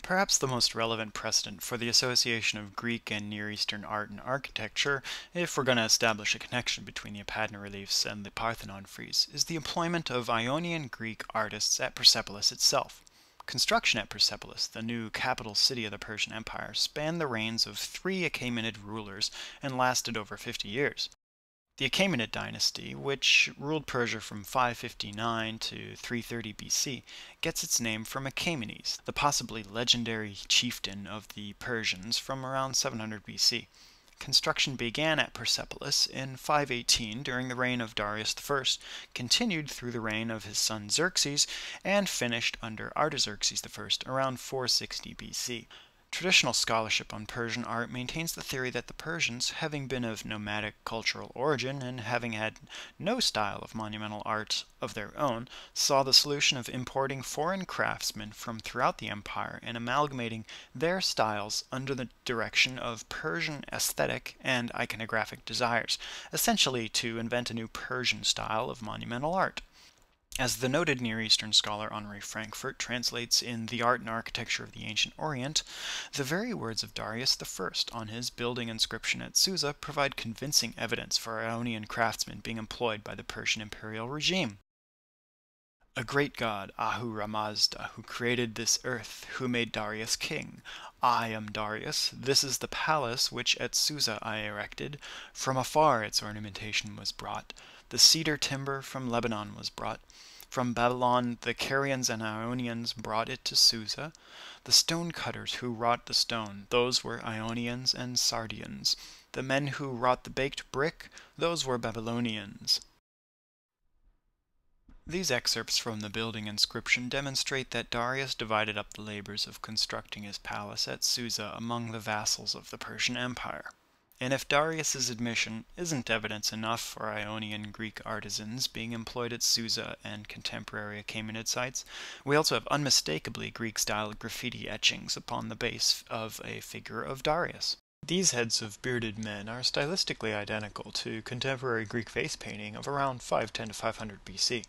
Perhaps the most relevant precedent for the association of Greek and Near Eastern art and architecture, if we're going to establish a connection between the Apadana reliefs and the Parthenon frieze, is the employment of Ionian Greek artists at Persepolis itself. Construction at Persepolis, the new capital city of the Persian Empire, spanned the reigns of 3 Achaemenid rulers and lasted over 50 years. The Achaemenid dynasty, which ruled Persia from 559 to 330 BC, gets its name from Achaemenes, the possibly legendary chieftain of the Persians from around 700 BC. Construction began at Persepolis in 518 during the reign of Darius I, continued through the reign of his son Xerxes, and finished under Artaxerxes I around 460 BC. Traditional scholarship on Persian art maintains the theory that the Persians, having been of nomadic cultural origin and having had no style of monumental art of their own, saw the solution of importing foreign craftsmen from throughout the empire and amalgamating their styles under the direction of Persian aesthetic and iconographic desires, essentially to invent a new Persian style of monumental art. As the noted Near Eastern scholar Henri Frankfurt translates in The Art and Architecture of the Ancient Orient, the very words of Darius I on his building inscription at Susa provide convincing evidence for Ionian craftsmen being employed by the Persian imperial regime. A great god, Ahura Mazda, who created this earth, who made Darius king. I am Darius. This is the palace which at Susa I erected. From afar its ornamentation was brought. The cedar timber from Lebanon was brought. From Babylon the Carians and Ionians brought it to Susa. The stone cutters who wrought the stone, those were Ionians and Sardians. The men who wrought the baked brick, those were Babylonians. These excerpts from the building inscription demonstrate that Darius divided up the labors of constructing his palace at Susa among the vassals of the Persian Empire. And if Darius's admission isn't evidence enough for Ionian Greek artisans being employed at Susa and contemporary Achaemenid sites, we also have unmistakably Greek-style graffiti etchings upon the base of a figure of Darius. These heads of bearded men are stylistically identical to contemporary Greek face painting of around 510 to 500 BC.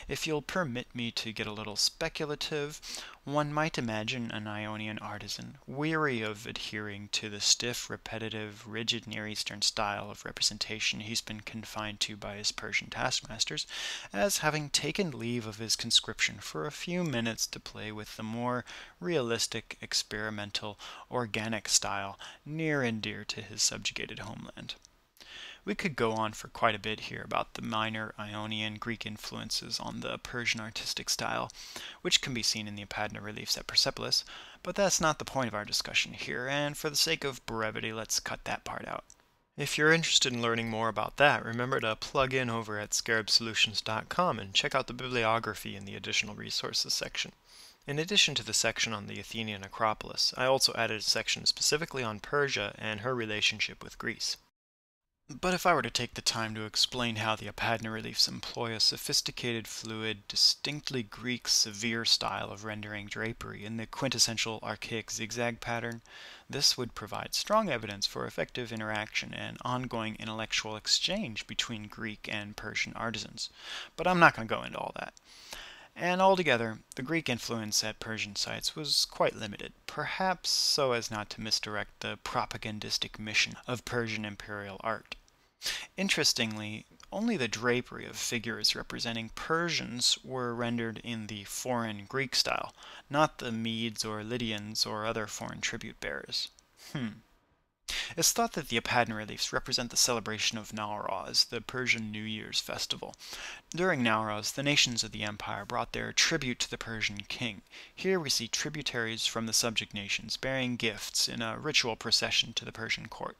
If you'll permit me to get a little speculative, one might imagine an Ionian artisan, weary of adhering to the stiff, repetitive, rigid Near Eastern style of representation he's been confined to by his Persian taskmasters, as having taken leave of his conscription for a few minutes to play with the more realistic, experimental, organic style near and dear to his subjugated homeland. We could go on for quite a bit here about the minor Ionian Greek influences on the Persian artistic style, which can be seen in the Apadana reliefs at Persepolis, but that's not the point of our discussion here, and for the sake of brevity, let's cut that part out. If you're interested in learning more about that, remember to plug in over at scarabsolutions.com and check out the bibliography in the additional resources section. In addition to the section on the Athenian Acropolis, I also added a section specifically on Persia and her relationship with Greece. But if I were to take the time to explain how the Apadana reliefs employ a sophisticated, fluid, distinctly Greek, severe style of rendering drapery in the quintessential archaic zigzag pattern, this would provide strong evidence for effective interaction and ongoing intellectual exchange between Greek and Persian artisans. But I'm not going to go into all that. And altogether, the Greek influence at Persian sites was quite limited, perhaps so as not to misdirect the propagandistic mission of Persian imperial art. Interestingly, only the drapery of figures representing Persians were rendered in the foreign Greek style, not the Medes or Lydians or other foreign tribute bearers. It's thought that the Apadana reliefs represent the celebration of Nowruz, the Persian New Year's festival. During Nowruz, the nations of the empire brought their tribute to the Persian king. Here we see tributaries from the subject nations bearing gifts in a ritual procession to the Persian court.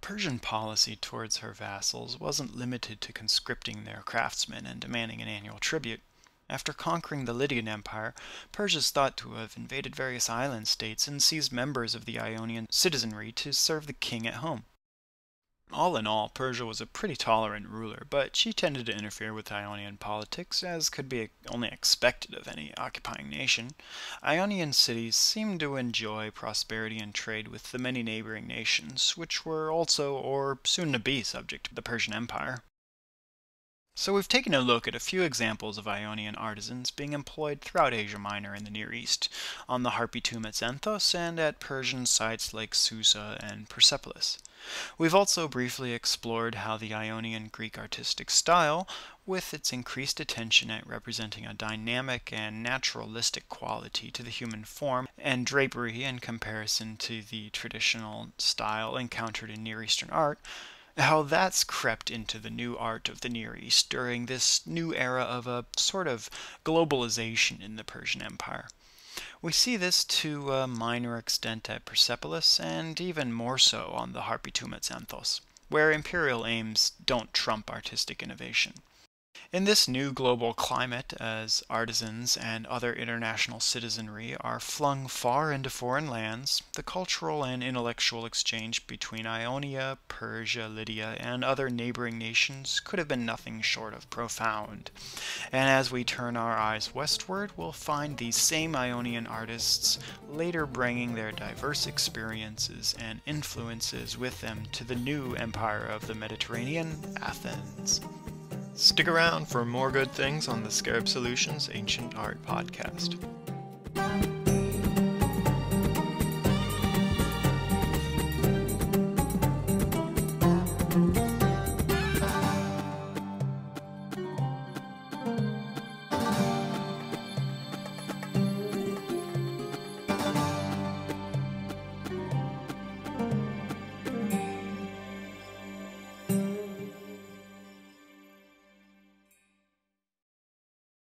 Persian policy towards her vassals wasn't limited to conscripting their craftsmen and demanding an annual tribute. After conquering the Lydian Empire, Persia is thought to have invaded various island states and seized members of the Ionian citizenry to serve the king at home. All in all, Persia was a pretty tolerant ruler, but she tended to interfere with Ionian politics, as could be only expected of any occupying nation. Ionian cities seemed to enjoy prosperity and trade with the many neighboring nations, which were also, or soon to be, subject to the Persian Empire. So we've taken a look at a few examples of Ionian artisans being employed throughout Asia Minor and the Near East, on the Harpy Tomb at Xanthos and at Persian sites like Susa and Persepolis. We've also briefly explored how the Ionian Greek artistic style, with its increased attention at representing a dynamic and naturalistic quality to the human form and drapery in comparison to the traditional style encountered in Near Eastern art, how that's crept into the new art of the Near East during this new era of a sort of globalization in the Persian Empire. We see this to a minor extent at Persepolis, and even more so on the Harpy Tomb at Xanthos, where imperial aims don't trump artistic innovation. In this new global climate, as artisans and other international citizenry are flung far into foreign lands, the cultural and intellectual exchange between Ionia, Persia, Lycia, and other neighboring nations could have been nothing short of profound. And as we turn our eyes westward, we'll find these same Ionian artists later bringing their diverse experiences and influences with them to the new empire of the Mediterranean, Athens. Stick around for more good things on the Scarab Solutions Ancient Art Podcast.